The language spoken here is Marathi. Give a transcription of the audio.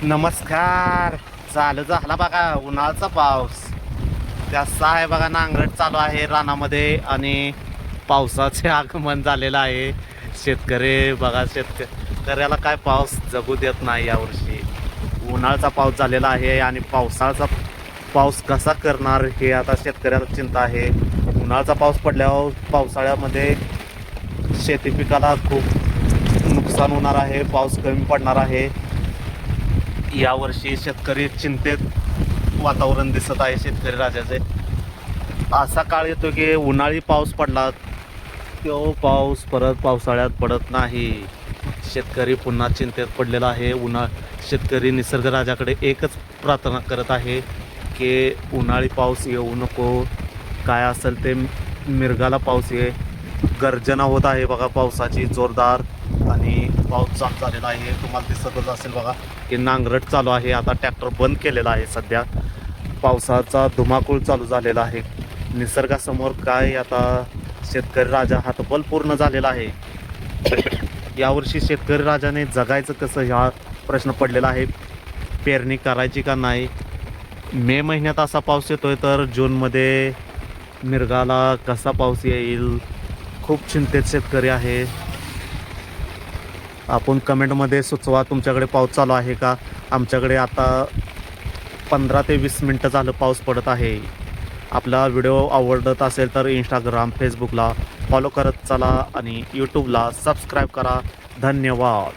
नमस्कार. चालू झाला बघा उन्हाळ्याचा पाऊस. कसा आहे बघा, नांगरट चालू आहे रानामध्ये आणि पावसाचे आगमन झालेलं आहे. शेतकरी बघा, शेतकऱ्याला काय पाऊस जगू देत नाही यावर्षी. उन्हाळ्याचा पाऊस झालेला आहे आणि पावसाळ्याचा पाऊस कसा करणार हे आता शेतकऱ्याला चिंता आहे. उन्हाळ्याचा पाऊस पडल्यावर पावसाळ्यामध्ये शेती पिकाला खूप नुकसान होणार आहे. पाऊस कमी पडणार आहे. यावर्षी शेतकरी चिंतेत वातावरण दिसत आहे शेतकरी राजाचे. असा काळ येतो की उन्हाळी पाऊस पडला, तो पाऊस परत पावसाळ्यात पडत नाही. शेतकरी पुन्हा चिंतेत पडलेला आहे. शेतकरी निसर्ग राजाकडे एकच प्रार्थना करत आहे की उन्हाळी पाऊस येऊ नको, काय असेल ते मिरगाला पाऊस ये. गर्जना होत आहे बघा पावसाची जोरदार आणि पाऊस चालू झालेला आहे. तुम्हाला दिसतच असेल बघा की नांगरट चालू आहे. आता ट्रॅक्टर बंद केलेला आहे. सध्या पावसाचा धुमाकूळ चालू झालेला आहे. निसर्गासमोर काय आता शेतकरी राजा हतबल पूर्ण झालेला आहे. यावर्षी शेतकरी राजाने जगायचं कसं हा प्रश्न पडलेला आहे. पेरणी करायची का नाही. मे महिन्यात असा पाऊस येतोय तर जूनमध्ये मिरगाला कसा पाऊस येईल, खूप चिंतेत शेतकरी आहे. आपण कमेंटमध्ये सुचवा तुमच्याकडे पाऊस चालू आहे का. आमच्याकडे आता 15 ते 20 मिनटं झालं पाऊस पडत आहे. आपला व्हिडिओ आवडत असेल तर इंस्टाग्राम फेसबुकला फॉलो करत चला आणि यूट्यूबला सबस्क्राईब करा. धन्यवाद.